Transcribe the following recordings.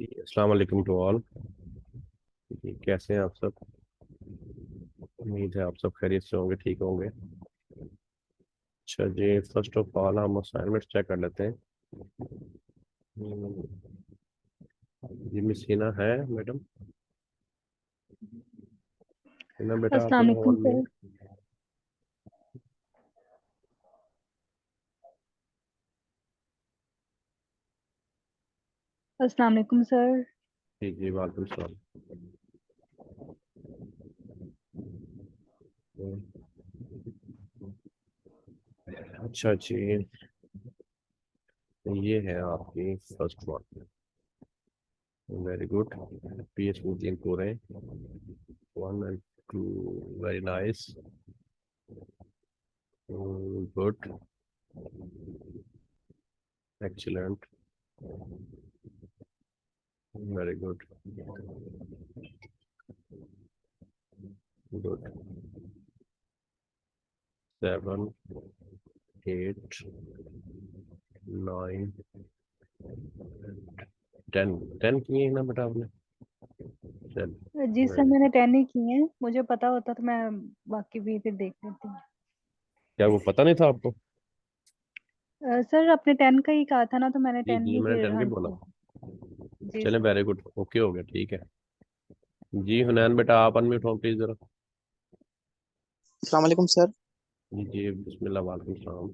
अस्सलाम वालेकुम to all. जी, कैसे हैं आप सब? उम्मीद है आप सब खैरियत से होंगे, ठीक होंगे। अच्छा जी, फर्स्ट ऑफ ऑल हम असाइनमेंट चेक कर लेते हैं। हम्म, जी मिस हिना है मैडम? हिना बेटा अस्सलाम आपने वालेकुम ऑन सर। म्यूट। अस्सलाम वालेकुम सर। जी जी वालेकुम सलाम। अच्छा जी, ये है आपकी first one. Very good. P smoothly पूरे 1 and 2, very nice, good, excellent, very good, good, 7, 8, 9, 10। 10 किए हैं ना बेटा आपने? चल, जी सर, वेरी। मैंने 10 ही किए हैं। मुझे पता होता तो मैं बाकी भी फिर देख लेती हूँ। क्या वो पता नहीं था आपको? सर आपने 10 का ही कहा था ना, तो मैंने जी 10 जी, ही मैंने फिर 10 के बोला। आंसर। जी चले, सर। वेरी गुड, ओके हो गया, ठीक है। जी हुनैन बेटा आप अनम्यूट हो प्लीज जरा। अस्सलाम वालेकुम सर। जी जी, बिस्मिल्लाह, वालेकुम सलाम।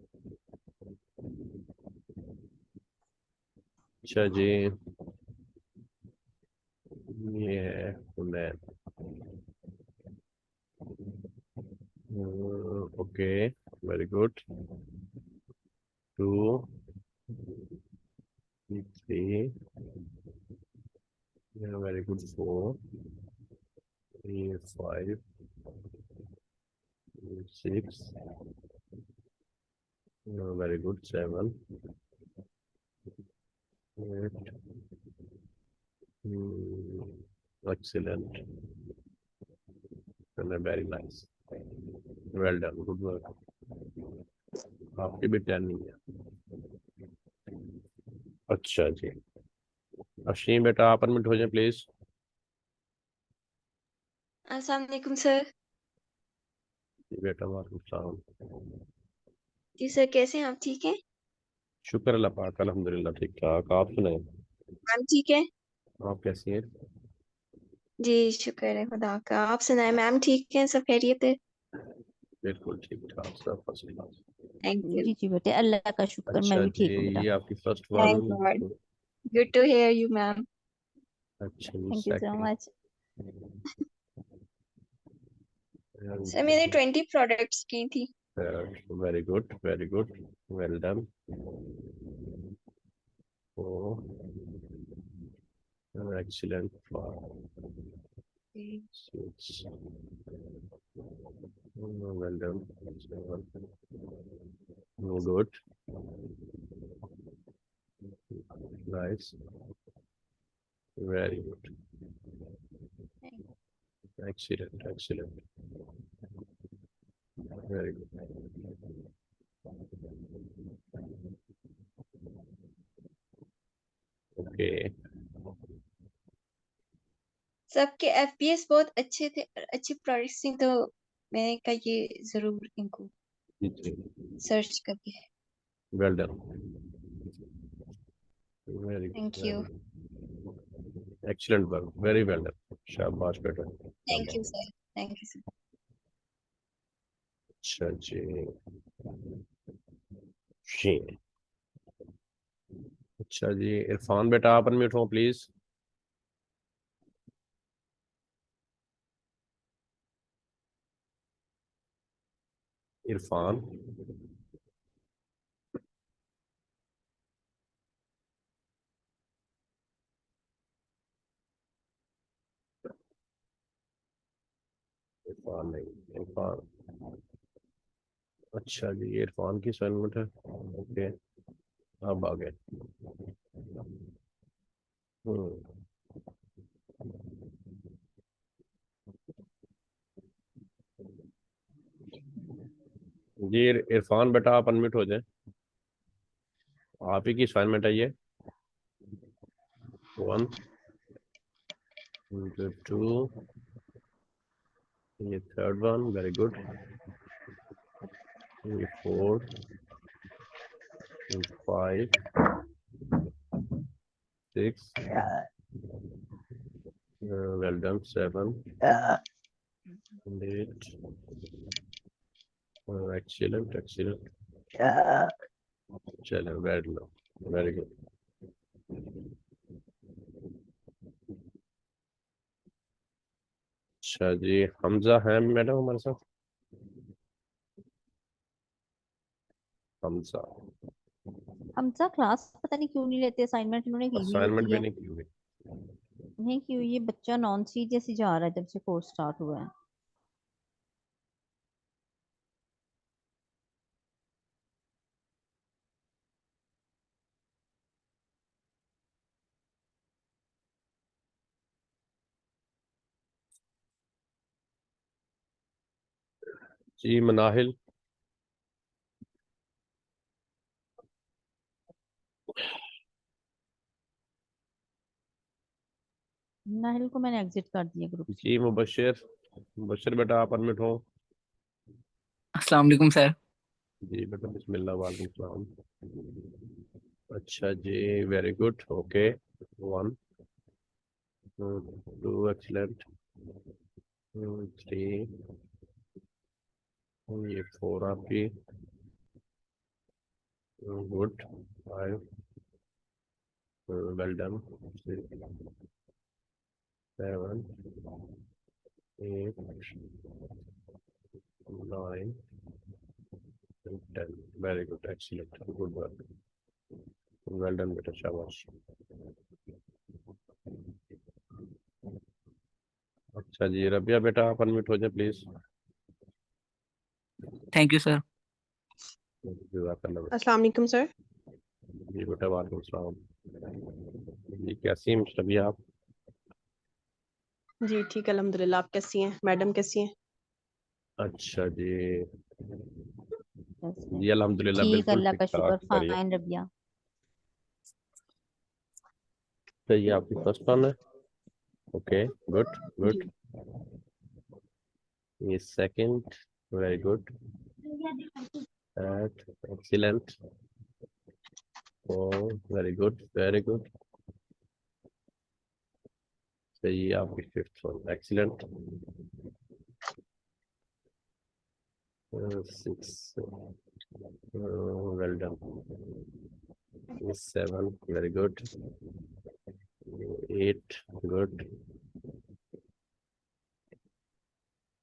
अच्छा जी, ये है Hunain. Okay, very good. 2, 3, very good, 4, 5, 6, very good, 7, 8, excellent, very nice, well done, good work. आपके भी 10 नहीं है। अच्छा जी, अशीम बेटा आप अनम्यूट हो जाए प्लीज। अस्सलाम वालेकुम सर। जी बेटा, वालेकुम सलाम। जी सर, कैसे हैं आप? ठीक हैं? शुक्र अल्लाह पाक, अल्हम्दुलिल्लाह ठीक ठाक। आप सुनाए, मैम ठीक है? आप कैसी हैं? जी शुक्र है खुदा का। आप सुनाए मैम, ठीक है? सब खैरियत है? बिल्कुल ठीक ठाक, सब फर्स्ट क्लास। Thank you. जी जी बेटे, अल्लाह का शुक्र, मैं अच्छा भी जी, ठीक हूँ बेटा। ये आपकी first one. Thank God. Good to hear you ma'am. अच्छा जी, thank you so second. Much. Sir मैंने 20 प्रोडक्ट्स की थी। Very good, very good, well done. Excellent, 6, well done, 7, good, nice, very good, excellent, excellent, very good, okay. सबके FPS बहुत अच्छे थे और अच्छे प्रोडक्ट्स थी, तो मैंने कहा ये जरूर इनको सर्च करके। Well done, very thank good, you. Excellent work, very well done, शाबाश बेटा। Thank you sir. Thank you sir. अच्छा जी, जी। अच्छा जी, इरफान बेटा आप अनम्यूट हो प्लीज। इरफान, इरफान नहीं, इरफान। अच्छा जी, ये इरफान की असाइनमेंट है। ओके, अब आ गए। हम्म, जी इरफान बेटा आप अनम्यूट हो जाए, आप ही की असाइनमेंट है ये। 1, Good, 2. ये third one, very good. ये 4. 5. 6. Well done. 7. And 8. Excellent, excellent. चलो, very low. Very good. अच्छा जी, हमजा है मैडम हमारे साथ? हमजा हमजा क्लास पता नहीं क्यों नहीं लेते, असाइनमेंट उन्होंने की हुई असाइनमेंट होती भी है। नहीं की हुई। नहीं की हुई, ये बच्चा नॉन सीरियस ही जा रहा है जब से कोर्स स्टार्ट हुआ है। जी मनाहिल। नाहिल को मैंने एग्जिट कर दिया ग्रुप से। जी मुबशिर। मुबशिर बेटा आप अनम्यूट हो। अस्सलाम वालेकुम सर। जी बेटा बिस्मिल्लाह, वालेकुम सलाम। अच्छा जी, वेरी गुड, ओके। 1, 2, एक्सीलेंट। 3, ये 4 आपकी। Good. 5, well done. 6, 7, 8, 9, 10, very good, excellent, good work, well done बेटा, शाबाश। अच्छा जी, रबिया बेटा आप अनम्यूट हो जाए प्लीज। Thank you sir. जज़ाकल्लाह बेटा। अस्सलाम वालेकुम सर। जी बेटा वालेकुम सलाम। जी कैसी हैं मिस्टर रबिया आप? जी ठीक अल्हम्दुलिल्लाह। आप कैसी हैं मैडम, कैसी हैं? अच्छा जी। कैसे? जी अल्हम्दुलिल्लाह ठीक, बिल्कुल अल्लाह ठीक का ठाक, शुक्र, बढ़िया। फाइन रबिया। तो ये आपकी फर्स्ट वन है। Okay, good good. जी ये second, very good, third, excellent, four, very good, very good. तो ये आपकी fifth one, excellent. 6, well done. 7, very good. 8, good.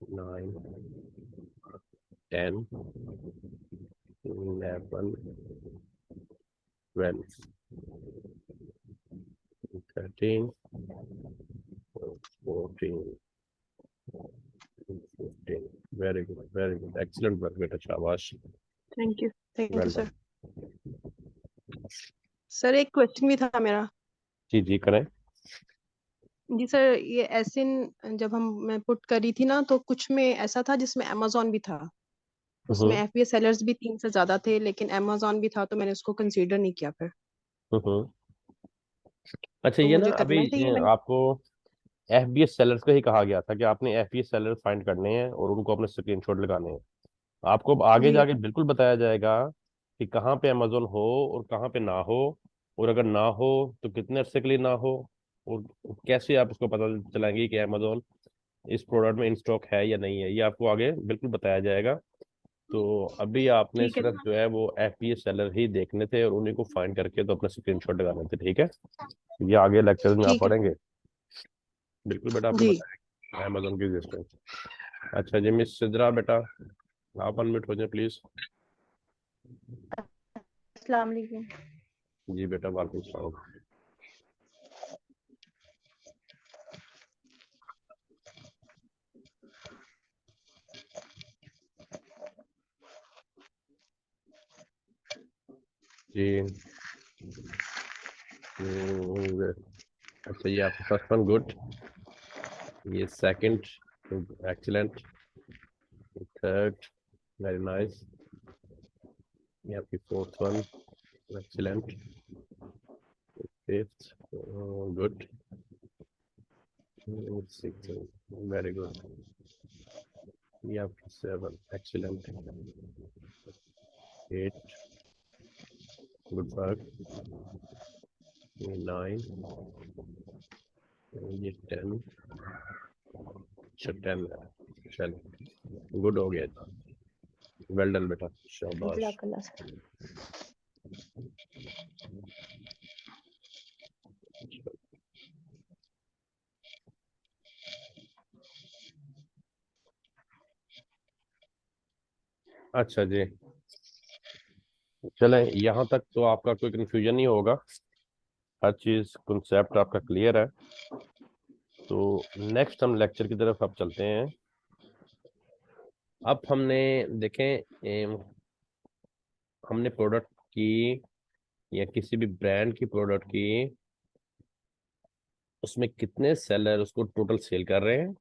9, 10, 11, 12, 13, 14, 15, very good, very good, excellent work बेटा, शाबाश, thank you well sir. Done. Sir एक question भी था मेरा। जी जी करें। जी सर, ये एसिन जब मैं पुट करी थी ना, तो कुछ में ऐसा था जिसमें अमेजोन भी था। उसमें हम्म एफबीए सेलर्स भी 3 से ज्यादा थे, लेकिन अमेजोन भी था, तो मैंने उसको कंसीडर नहीं किया फिर। हम्म। अच्छा तो ये ना मुझे अभी करना है, तो ये मैंने आपको एफबीएस सेलर्स का ही कहा गया था कि आपने एफबीएस सेलर फाइंड करने हैं और उनको अपने स्क्रीनशॉट लगाने हैं। आपको अब आगे जी जाके बिल्कुल बताया जाएगा कि कहाँ पे अमेजोन हो और कहाँ पे ना हो, और अगर ना हो तो कितने अरसे के लिए ना हो, और कैसे आप उसको पता चलाएंगे कि अमेजोन इस प्रोडक्ट में इन स्टॉक है या नहीं है, ये आपको आगे बिल्कुल बताया जाएगा। तो अभी आपने ठीक है। सिर्फ जो है वो एफपीएस सेलर ही देखने थे और उन्हीं को फाइंड करके तो अपने स्क्रीनशॉट लगाने थे, ठीक है? ये आगे लेक्चर में आप ठीक है पढ़ेंगे बिल्कुल बेटा, आपको जी। बताएंगे अमेजोन की एग्जिस्टेंस। अच्छा जी मिस सिद्रा बेटा आप अनम्यूट हो जाए प्लीज। अस्सलाम वालेकुम। जी बेटा वालेकुम सलाम। जी अच्छा ये आपका फर्स्ट वन, गुड। ये second, excellent. Third, very nice. ये आपकी fourth one, excellent. Fifth, good. 6, very good. ये आपकी 7, एक्सीलेंट। 8, good work. ये 9, ये 10, अच्छा 10 है। चलो गुड हो गया, वेल डन बेटा, शाबाश। जज़ाकल्लाह सर। अच्छा जी, चलें यहाँ तक तो आपका कोई कंफ्यूजन नहीं होगा, हर चीज़ कॉन्सेप्ट आपका क्लियर है। तो नेक्स्ट हम लेक्चर की तरफ अब चलते हैं। अब हमने देखें, हमने प्रोडक्ट की या किसी भी ब्रांड की प्रोडक्ट की, उसमें कितने सेलर उसको टोटल सेल कर रहे हैं,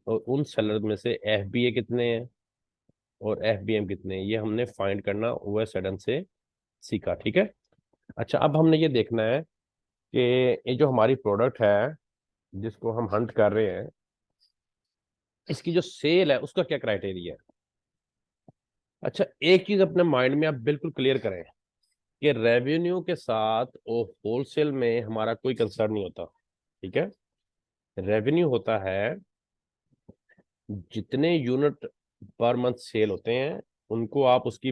और उन सेलर में से एफबीए कितने हैं और एफबीएम कितने हैं, ये हमने फाइंड करना ओएस सडन से सीखा, ठीक है। अच्छा, अब हमने ये देखना है कि ये जो हमारी प्रोडक्ट है जिसको हम हंट कर रहे हैं, इसकी जो सेल है उसका क्या क्राइटेरिया है। अच्छा, एक चीज अपने माइंड में आप बिल्कुल क्लियर करें कि रेवेन्यू के साथ और होलसेल में हमारा कोई कंसर्न नहीं होता, ठीक है। रेवेन्यू होता है जितने यूनिट पर मंथ सेल होते हैं उनको आप उसकी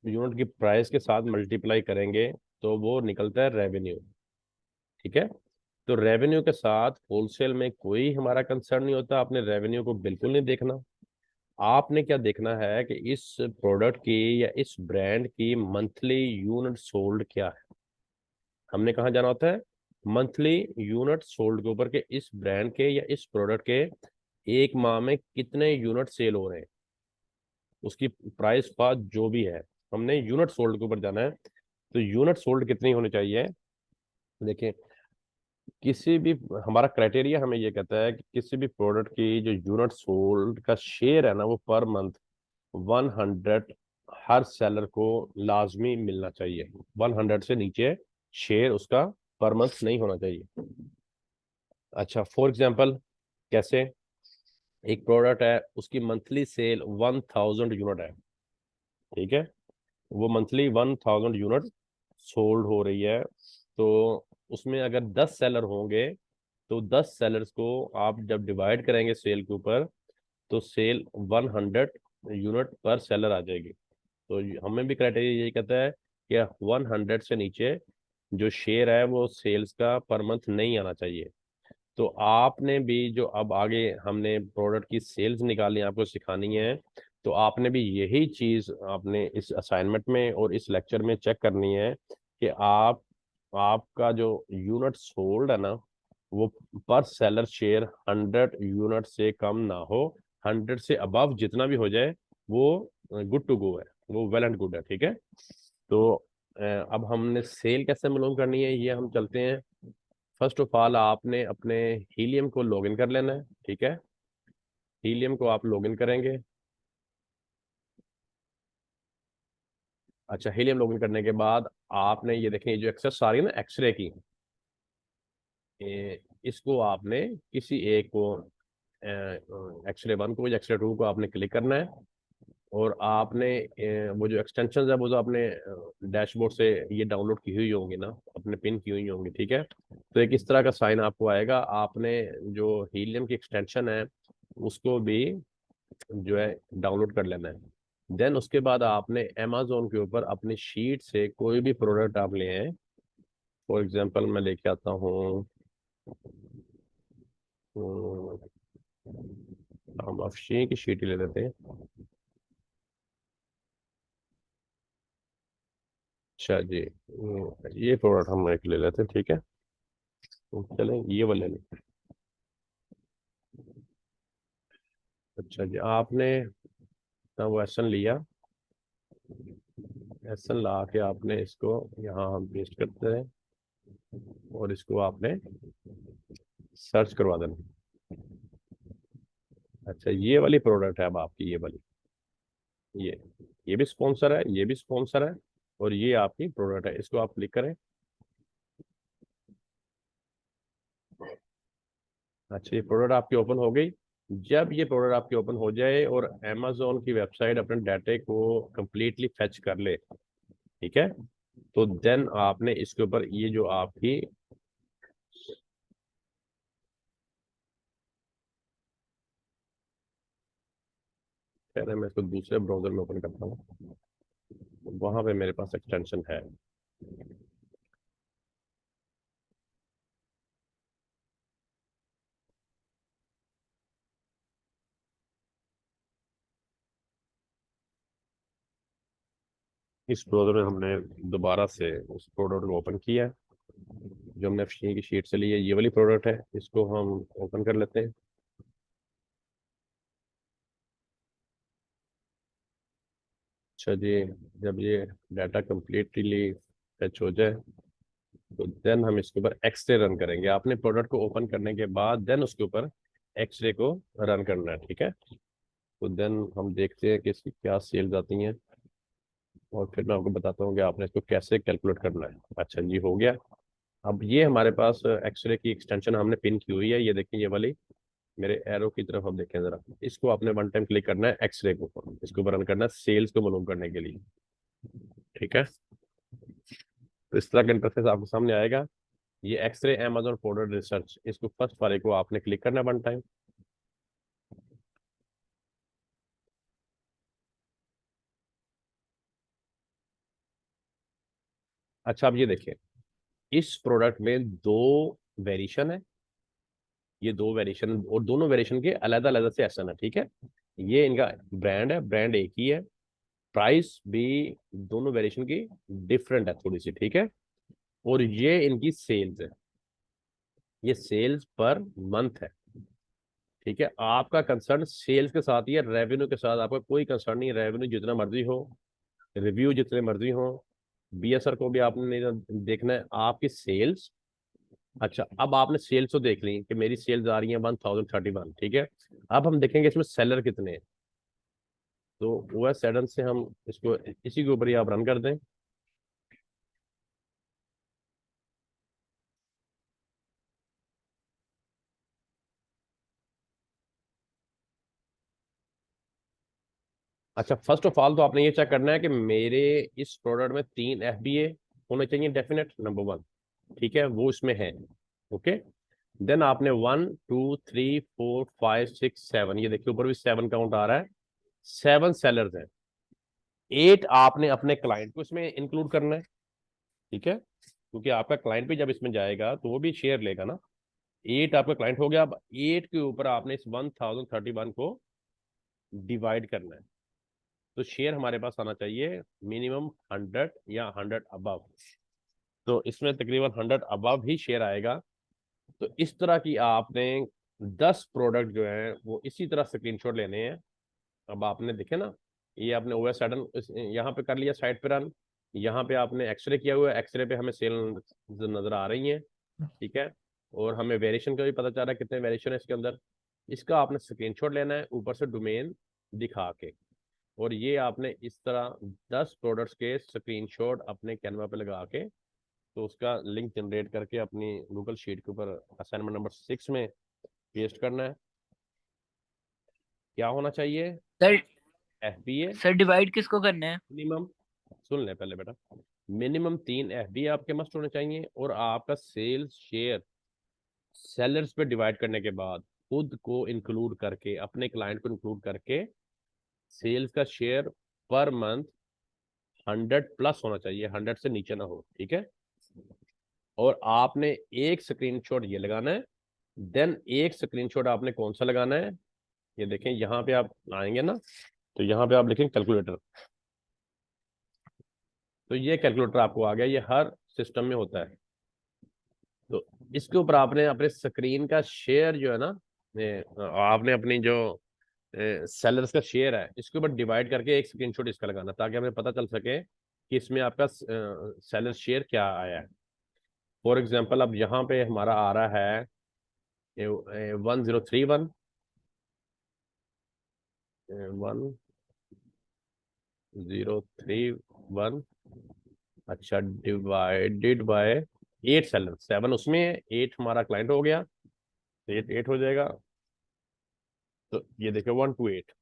यूनिट की प्राइस के साथ मल्टीप्लाई करेंगे तो वो निकलता है रेवेन्यू, ठीक है। तो रेवेन्यू के साथ होलसेल में कोई हमारा कंसर्न नहीं होता, आपने रेवेन्यू को बिल्कुल नहीं देखना। आपने क्या देखना है कि इस प्रोडक्ट की या इस ब्रांड की मंथली यूनिट सोल्ड क्या है। हमने कहाँ जाना होता है, मंथली यूनिट सोल्ड के ऊपर, के इस ब्रांड के या इस प्रोडक्ट के एक माह में कितने यूनिट सेल हो रहे हैं, उसकी प्राइस का जो भी है, हमने यूनिट सोल्ड के ऊपर जाना है। तो यूनिट सोल्ड कितनी होनी चाहिए, देखिए किसी भी, हमारा क्राइटेरिया हमें ये कहता है कि किसी भी प्रोडक्ट की जो यूनिट सोल्ड का शेयर है ना, वो पर मंथ 100 हर सेलर को लाजमी मिलना चाहिए। 100 से नीचे शेयर उसका पर मंथ नहीं होना चाहिए। अच्छा, फॉर एग्जांपल कैसे, एक प्रोडक्ट है उसकी मंथली सेल 1000 यूनिट है, ठीक है, वो मंथली 1000 यूनिट सोल्ड हो रही है। तो उसमें अगर 10 सेलर होंगे तो 10 सेलर्स को आप जब डिवाइड करेंगे सेल के ऊपर, तो सेल 100 यूनिट पर सेलर आ जाएगी। तो हमें भी क्राइटेरिया यही कहता है कि 100 से नीचे जो शेयर है वो सेल्स का पर मंथ नहीं आना चाहिए। तो आपने भी जो अब आगे हमने प्रोडक्ट की सेल्स निकालनी आपको सिखानी है, तो आपने भी यही चीज आपने इस असाइनमेंट में और इस लेक्चर में चेक करनी है कि आपका जो यूनिट सोल्ड है ना, वो पर सेलर शेयर 100 यूनिट से कम ना हो। 100 से अबव जितना भी हो जाए वो गुड टू गो है, वो वेल एंड गुड है, ठीक है। तो अब हमने सेल कैसे मालूम करनी है, ये हम चलते हैं। फर्स्ट ऑफ ऑल आपने अपने हीलियम को लॉगिन कर लेना है, ठीक है। हीलियम को आप लॉगिन करेंगे। अच्छा, हीलियम लॉगिन करने के बाद आपने ये देखें, जो एक्सेस आ रही है ना एक्सरे की, इसको आपने किसी एक को, एक्सरे 1 को या एक्सरे 2 को आपने क्लिक करना है, और आपने वो जो एक्सटेंशन है वो जो आपने डैशबोर्ड से ये डाउनलोड की हुई होंगी ना, अपने पिन की हुई होंगी, ठीक है। तो एक इस तरह का साइन आपको आएगा, आपने जो हीलियम की एक्सटेंशन है उसको भी जो है डाउनलोड कर लेना है। देन उसके बाद आपने अमेजोन के ऊपर अपनी शीट से कोई भी प्रोडक्ट आप ले आए। फॉर एग्जांपल मैं लेके आता हूँ, हम अफशी की शीट ही ले लेते हैं। अच्छा जी, ये प्रोडक्ट हम एक ले लेते हैं, ठीक है। तो चलें ये वाले लें। अच्छा जी, आपने वो एसन लिया, एसन ला के आपने इसको यहाँ हम पेस्ट करते हैं और इसको आपने सर्च करवा देना। अच्छा, ये वाली प्रोडक्ट है अब आपकी, ये वाली, ये भी स्पॉन्सर है, ये भी स्पॉन्सर है, और ये आपकी प्रोडक्ट है। इसको आप क्लिक करें। अच्छा, ये प्रोडक्ट आपकी ओपन हो गई। जब ये प्रोडक्ट आपकी ओपन हो जाए और अमेजोन की वेबसाइट अपने डाटा को कंप्लीटली फेच कर ले, ठीक है, तो देन आपने इसके ऊपर ये जो आपकी पहले मैं इसको दूसरे ब्राउजर में ओपन करता हूँ, वहां पे मेरे पास एक्सटेंशन है। इस ब्राउजर में हमने दोबारा से उस प्रोडक्ट को ओपन किया है जो हमने फिशिंग की शीट से ली है। ये वाली प्रोडक्ट है, इसको हम ओपन कर लेते हैं। अच्छा जी, जब ये डाटा कंप्लीटली फेच हो जाए तो देन हम इसके ऊपर एक्सरे रन करेंगे। आपने प्रोडक्ट को ओपन करने के बाद देन उसके ऊपर एक्सरे को रन करना है, ठीक है। तो देन हम देखते हैं कि इसकी क्या सेल्स आती हैं और फिर मैं आपको बताता हूँ कि आपने इसको कैसे कैलकुलेट करना है। अच्छा जी, हो गया। अब ये हमारे पास एक्सरे की एक्सटेंशन हमने पिन की हुई है, ये देखिए, ये वाली मेरे एरो की तरफ आप देखें जरा। इसको आपने वन टाइम क्लिक करना है, एक्सरे को इसके ऊपर रन करना है सेल्स को मालूम करने के लिए, ठीक है। तो इस तरह का इंटरफेस आपके सामने आएगा। ये एक्सरे अमेजोन प्रोडक्ट रिसर्च, इसको फर्स्ट वाले को आपने क्लिक करना है वन टाइम। अच्छा, अब ये देखिए, इस प्रोडक्ट में दो वेरिएशन है, ये दो वेरिएशन और दोनों वेरिएशन के अलग अलग से एसन है, ठीक है। ये इनका ब्रांड है, ब्रांड एक ही है, प्राइस भी दोनों वेरिएशन की डिफरेंट है थोड़ी सी, ठीक है। और ये इनकी सेल्स है, ये सेल्स पर मंथ है, ठीक है। आपका कंसर्न सेल्स के साथ ही है, रेवेन्यू के साथ आपका कोई कंसर्न नहीं। रेवेन्यू जितना मर्जी हो, रिव्यू जितने मर्जी हो, बीएसआर को भी आपने नहीं देखना है, आपकी सेल्स। अच्छा, अब आपने सेल्स तो देख ली कि मेरी सेल्स आ रही है 1031, ठीक है। अब हम देखेंगे इसमें सेलर कितने हैं। तो वह सडन से हम इसको इसी के ऊपर ही आप रन कर दें। अच्छा, फर्स्ट ऑफ ऑल तो आपने ये चेक करना है कि मेरे इस प्रोडक्ट में 3 FBA होने चाहिए डेफिनेट, नंबर 1, ठीक है, वो इसमें है। ओके, देन आपने 1 2 3 4 5 6 7, ये देखिए ऊपर भी 7 काउंट आ रहा है, 7 सेलर्स हैं। 8 आपने अपने क्लाइंट को इसमें इंक्लूड करना है, ठीक है, क्योंकि आपका क्लाइंट भी जब इसमें जाएगा तो वो भी शेयर लेगा ना। 8 आपका क्लाइंट हो गया। अब 8 के ऊपर आपने इस 1031 को डिवाइड करना है। तो शेयर हमारे पास आना चाहिए मिनिमम 100 या 100 अबव। तो इसमें तकरीबन 100 अबव ही शेयर आएगा। तो इस तरह की आपने 10 प्रोडक्ट जो है वो इसी तरह स्क्रीनशॉट लेने हैं। अब आपने देखे ना, ये आपने ओएस सडन यहाँ पे कर लिया, साइड पे रन, यहाँ पे आपने एक्सरे किया हुआ है, एक्सरे पे हमें सेल नजर आ रही है, ठीक है। और हमें वेरिएशन का भी पता चल रहा है कितने वेरिएशन है इसके अंदर। इसका आपने स्क्रीनशॉट लेना है ऊपर से डोमेन दिखा के, और ये आपने इस तरह 10 प्रोडक्ट्स के स्क्रीनशॉट अपने कैनवा पे लगा के, तो उसका लिंक जनरेट करके अपनी गूगल शीट के ऊपर असाइनमेंट नंबर 6 में पेस्ट करना है। क्या होना चाहिए? सर FBA सर डिवाइड किसको करना है? मिनिमम, सुन ले पहले बेटा, मिनिमम 3 FBA आपके मस्ट होने चाहिए, और आपका सेल्स शेयर सेलर्स पे डिवाइड करने के बाद खुद को इंक्लूड करके, अपने क्लाइंट को इंक्लूड करके, सेल्स का शेयर पर मंथ 100 प्लस होना चाहिए, 100 से नीचे ना हो, ठीक है। और आपने एक स्क्रीनशॉट ये लगाना है, देन एक स्क्रीनशॉट आपने कौन सा लगाना है, ये देखें यहाँ पे आप आएंगे ना, तो यहाँ पे आप लिखें कैलकुलेटर। तो ये कैलकुलेटर आपको आ गया, ये हर सिस्टम में होता है। तो इसके ऊपर आपने अपने स्क्रीन का शेयर जो है ना, आपने अपनी जो सेलर्स का शेयर है इसके ऊपर डिवाइड करके एक स्क्रीनशॉट इसका लगाना, ताकि हमें पता चल सके कि इसमें आपका सेलर शेयर क्या आया है। फॉर एग्जांपल अब यहाँ पे हमारा आ रहा है 1031, 1031, अच्छा, डिवाइडेड बाय 8 सेलर, 7 उसमें है, 8 हमारा क्लाइंट हो गया, 8 8 हो जाएगा। तो ये देखो 1 to 8।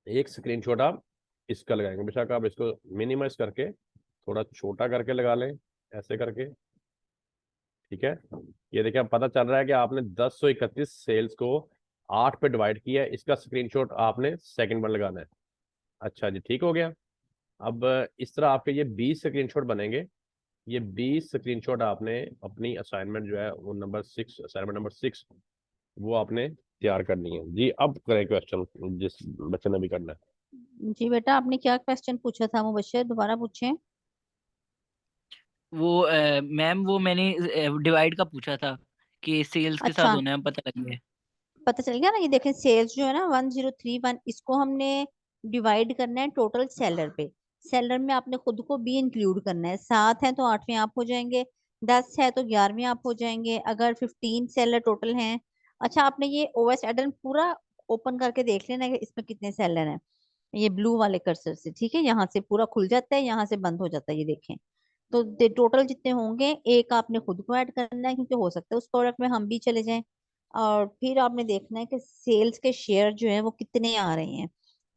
एक स्क्रीनशॉट आप इसका लगाएंगे, बेशक आप इसको मिनिमाइज करके थोड़ा छोटा करके लगा लें, ऐसे करके, ठीक है। ये देखिए अब पता चल रहा है कि आपने 1031 सेल्स को 8 पे डिवाइड किया है। इसका स्क्रीनशॉट आपने सेकंड में लगाना है। अच्छा जी, ठीक हो गया। अब इस तरह आपके ये 20 स्क्रीनशॉट बनेंगे। ये 20 स्क्रीनशॉट आपने अपनी असाइनमेंट जो है वो नंबर 6, असाइनमेंट नंबर 6, वो आपने तैयार करनी है जी। अब करें क्वेश्चन जिस बच्चे ने भी करना है। जी बेटा, आपने क्या क्वेश्चन पूछा था मुबश्शिर, दोबारा पूछें। वो मैम वो मैंने डिवाइड का पूछा था कि सेल्स के साथ अच्छा, होना है, पता लग गया। पता चल गया ना। ये देखें, सेल्स जो है ना 1031, इसको हमने डिवाइड करना है टोटल सेलर पे। सेलर में आपने खुद को भी इंक्लूड करना है। 7 है तो 8वें आप हो जाएंगे, 10 है तो 11वें आप हो जाएंगे, अगर 15 सेलर टोटल हैं। अच्छा, आपने ये ओएस एडन पूरा ओपन करके देख लेना है कि इसमें कितने सेलर हैं। ये ब्लू वाले कर्सर से, ठीक है, यहाँ से पूरा खुल जाता है, यहाँ से बंद हो जाता है, ये देखें। तो टोटल जितने होंगे, एक आपने खुद को ऐड करना है, क्योंकि हो सकता है उस प्रोडक्ट में हम भी चले जाएं। और फिर आपने देखना है कि सेल्स के शेयर जो है वो कितने आ रहे हैं।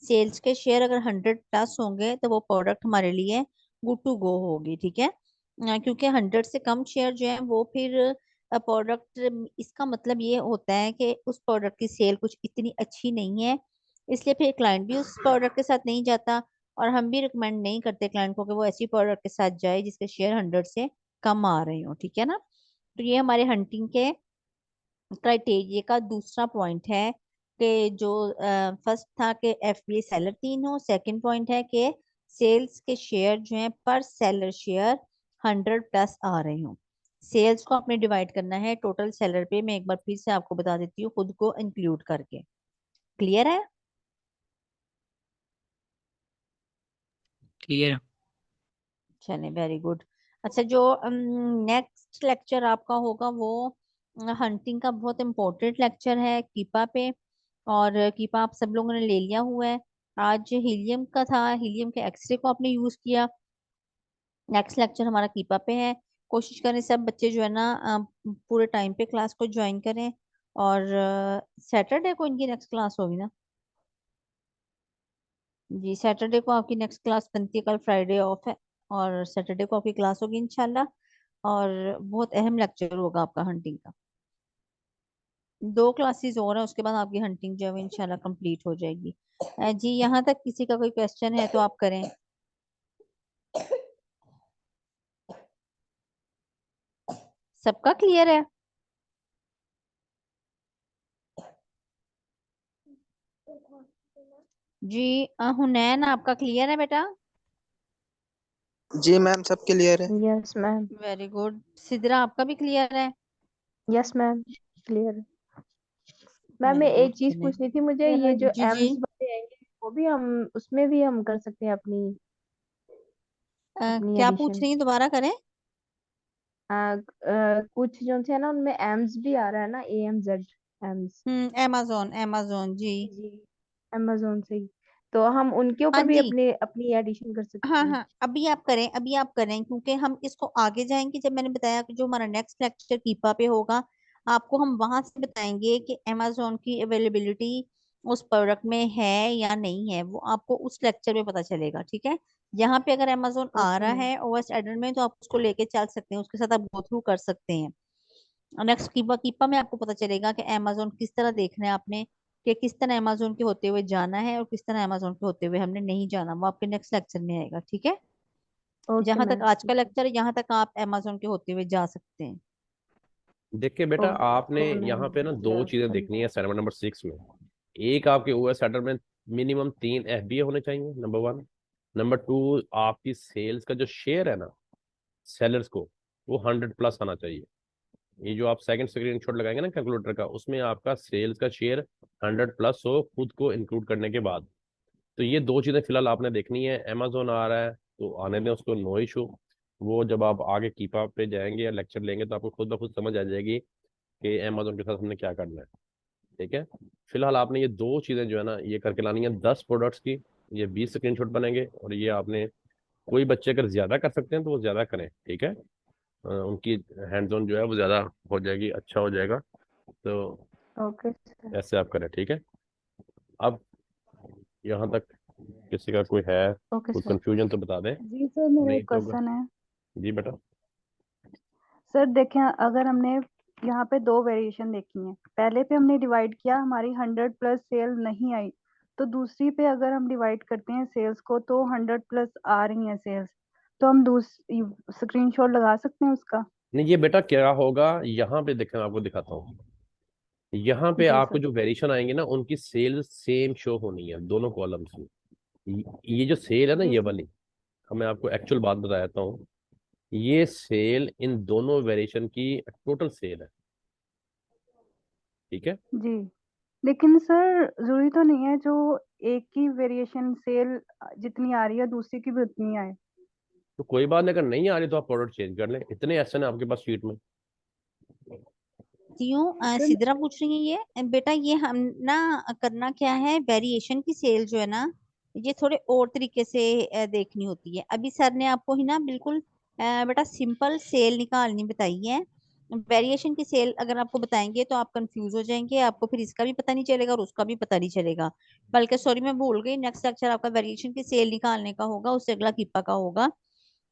सेल्स के शेयर अगर 100+ होंगे तो वो प्रोडक्ट हमारे लिए गुड टू गो होगी, ठीक है। क्योंकि 100 से कम शेयर जो है वो फिर प्रोडक्ट, इसका मतलब ये होता है कि उस प्रोडक्ट की सेल कुछ इतनी अच्छी नहीं है, इसलिए फिर क्लाइंट भी उस प्रोडक्ट के साथ नहीं जाता। और हम भी रिकमेंड नहीं करते क्लाइंट को कि वो ऐसी प्रोडक्ट के साथ जाए जिसके शेयर 100 से कम आ रहे हो, ठीक है ना। तो ये हमारे हंटिंग के क्राइटेरिया का दूसरा पॉइंट है कि जो फर्स्ट था कि एफबीए सेलर 3 हो, सेकंड पॉइंट है कि सेल्स के शेयर जो हैं पर सेलर शेयर 100+ आ रहे हो। सेल्स को आपने डिवाइड करना है टोटल सेलर पे। मैं एक बार फिर से आपको बता देती हूँ, खुद को इंक्लूड करके। क्लियर है? क्लियर। चले, वेरी गुड। अच्छा, जो नेक्स्ट लेक्चर आपका होगा वो हंटिंग का बहुत इंपॉर्टेंट लेक्चर है, कीपा पे। और कीपा आप सब लोगों ने ले लिया हुआ है। आज हीलियम का था, हीलियम के एक्सरे को आपने यूज किया। नेक्स्ट लेक्चर हमारा कीपा पे है। कोशिश करें सब बच्चे जो है ना पूरे टाइम पे क्लास को ज्वाइन करें। और सैटरडे को इनकी नेक्स्ट क्लास होगी ना? जी, सैटरडे को आपकी नेक्स्ट क्लास बनती है, कल फ्राइडे ऑफ है। और सैटरडे को आपकी क्लास होगी इंशाल्लाह। और बहुत अहम लेक्चर होगा आपका हंटिंग का। 2 क्लासेस और है, उसके बाद आपकी हंटिंग जो है वो इंशाल्लाह कंप्लीट हो जाएगी। जी, यहाँ तक किसी का कोई क्वेश्चन है तो आप करें। सबका क्लियर है? जी, हुनैन आपका क्लियर है बेटा? जी मैम, सब क्लियर है। Yes ma'am. Very good. Sidra आपका भी क्लियर है? Yes ma'am, clear. मैम, मैं वेरी गुड। एक चीज चले, पूछनी थी मुझे, ये जो जी जी। एम्स वाले आएंगे वो भी हम उसमें भी हम कर सकते हैं अपनी अपनी क्या पूछ एडिशन। रही हैं, दोबारा करें। कुछ जो थे ना उनमें एम्स भी आ रहा है ना, AMZ एम्स। amazon amazon जी। जी, अमेजोन से ही। तो हम उनके हाँ ऊपर भी जी। अपने अपनी एडिशन कर हाँ सकते हैं। हाँ, अभी आप करें, अभी आप करें, क्योंकि हम इसको आगे जाएंगे। जब मैंने बताया कि जो हमारा नेक्स्ट लेक्चर कीपा पे होगा, आपको हम वहां से बताएंगे कि amazon की अवेलेबिलिटी उस प्रोडक्ट में है या नहीं है, वो आपको उस लेक्चर में पता चलेगा, ठीक है। यहाँ पे अगर amazon आ ओके रहा मैम। है ओएस एडर में, तो आप उसको लेके चल सकते हैं, उसके साथ आप गो थ्रू कर सकते हैं। नेक्स्ट कीपा कीपा में आपको पता चलेगा कि amazon किस तरह देखना है आपने, कि किस तरह amazon के होते हुए जाना है और किस तरह amazon के होते हुए हमने नहीं जाना। वो आपके नेक्स्ट लेक्चर में आएगा, ठीक है। ओके जहां तक मैम, आज का ठीक है। लेक्चर है, यहाँ तक आप amazon के होते हुए जा सकते हैं। देखिए बेटा, आपने ओके यहाँ मैम। पे ना दो चीजें देखनी है असाइनमेंट नंबर 6 में। एक, आपके ओएस सेटर में मिनिमम 3 एफबीए होने चाहिए, नंबर 1। नंबर 2, आपकी सेल्स का जो शेयर है ना सेलर्स को, वो 100+ आना चाहिए। ये जो आप सेकंड स्क्रीनशॉट लगाएंगे ना कैलकुलेटर का, उसमें आपका सेल्स का शेयर 100+ हो, खुद को इंक्लूड करने के बाद। तो ये दो चीजें फिलहाल आपने देखनी है। अमेजोन आ रहा है तो आने दें उसको, नो इशू। वो जब आप आगे कीपा पे जाएंगे या लेक्चर लेंगे तो आपको खुद ब खुद समझ आ जाएगी कि अमेजोन के साथ हमने क्या करना है, ठीक है। फिलहाल आपने ये दो चीजें जो है ना ये करके लानी है 10 प्रोडक्ट्स की। ये 20 स्क्रीनशॉट बनेंगे। और ये आपने, कोई बच्चे अगर ज्यादा कर सकते हैं तो वो ज्यादा करें, ठीक है। उनकी हैंड्स ऑन जो है वो ज्यादा हो जाएगी, अच्छा हो जाएगा। तो ओके सर। ऐसे आप करें, ठीक है। अब यहाँ तक किसी का कोई है, ओके कोई सर। कंफ्यूजन तो बता दें, जी सर, मेरा नहीं एक तो क्वेश्चन है। जी बेटा। सर देखें, अगर हमने यहाँ पे दो वेरिएशन देखी हैं, पहले पे हमने डिवाइड किया, हमारी 100 प्लस सेल नहीं आई, तो दूसरी पे अगर हम डिवाइड करते हैं सेल्स को तो 100 प्लस आ रही हैं सेल्स, तो हम स्क्रीनशॉट लगा सकते हैं उसका? नहीं, ये बेटा क्या होगा, यहाँ पे देखें, मैं आपको दिखाता हूँ। यहाँ पे जी आपको सर। जो वेरिएशन आएंगे ना, उनकी सेल सेम शो होनी है दोनों कॉलम्स में। ये जो सेल है ना, जी ये सर। वाली, मैं आपको एक्चुअल बात बताता हूँ। ये सेल इन दोनों वेरिएशन की टोटल सेल है, ठीक है। जी, लेकिन सर जरूरी तो नहीं है जो एक की वेरिएशन सेल जितनी आ रही है दूसरी की भी उतनी आए। तो कोई बात नहीं, अगर नहीं आ रही तो आप प्रोडक्ट चेंज कर लें, इतने ऐसे हैं आपके पास शीट में। सर सिद्रा पूछ रही है ये बेटा, ये हम ना करना क्या है, वेरिएशन की सेल जो है ना, ये थोड़े और तरीके से देखनी होती है। अभी सर ने आपको ही ना बिल्कुल बेटा सिंपल सेल निकालनी बताई है। वेरिएशन की सेल अगर आपको बताएंगे तो आप कंफ्यूज हो जाएंगे, आपको फिर इसका भी पता नहीं चलेगा और उसका भी पता नहीं चलेगा। बल्कि सॉरी मैं भूल गई, नेक्स्ट लेक्चर आपका वेरिएशन की सेल निकालने का होगा, उससे अगला कीपा का होगा।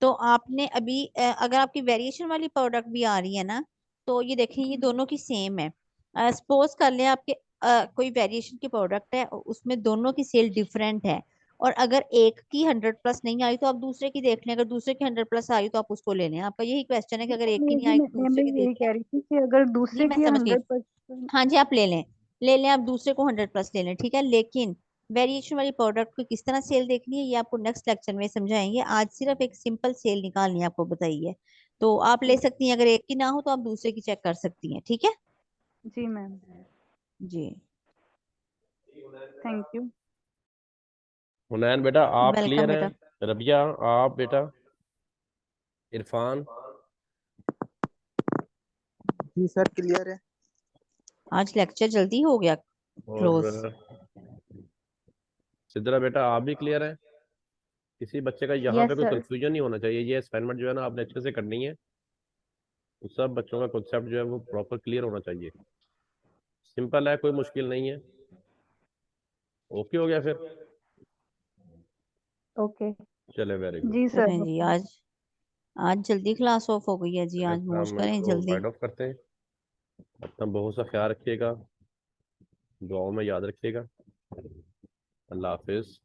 तो आपने अभी अगर आपकी वेरिएशन वाली प्रोडक्ट भी आ रही है ना, तो ये देखें ये दोनों की सेम है। सपोज कर लें आपके कोई वेरिएशन की प्रोडक्ट है और उसमें दोनों की सेल डिफरेंट है, और अगर एक की 100 प्लस नहीं आई तो आप दूसरे की देख लें, अगर दूसरे की 100 प्लस आई तो आप उसको ले लें। आपका यही क्वेश्चन है कि अगर एक की नहीं आई तो मैं दूसरे भी की देख यही लें। कह रही थी कि अगर जी दूसरे मैं की समझ गई। 100%। हाँ जी आप ले लें, ले लें आप दूसरे को 100 प्लस ले लें, ठीक है। लेकिन वेरिएशन वाली प्रोडक्ट को किस तरह सेल देखनी है ये आपको नेक्स्ट लेक्चर में समझाएंगे। आज सिर्फ एक सिंपल सेल निकालनी है आपको बताई है। तो आप ले सकती हैं, अगर एक की ना हो तो आप दूसरे की चेक कर सकती हैं, ठीक है। जी मैम, जी थैंक यू। हुनैन बेटा आप वेलकम क्लियर बेटा। हैं, रबिया आप बेटा, इरफान। जी सर, क्लियर है। आज लेक्चर जल्दी हो गया क्लोज। और सिद्रा बेटा आप भी क्लियर हैं? किसी बच्चे का यहाँ पे यस कोई सर। कंफ्यूजन नहीं होना चाहिए। ये असाइनमेंट जो है ना, आपने अच्छे से करनी है, तो सब बच्चों का कॉन्सेप्ट जो है वो प्रॉपर क्लियर होना चाहिए। सिंपल है, कोई मुश्किल नहीं है। ओके हो गया फिर? ओके। चले, वेरी गुड। जी सर। चलें जी, आज आज जल्दी क्लास ऑफ हो गई है जी, आज अपना मौज हम करें इसको जल्दी। वाइड ऑफ करते हैं। अपना बहुत सा ख्याल रखिएगा, दुआओं में याद रखिएगा। अल्लाह हाफिज।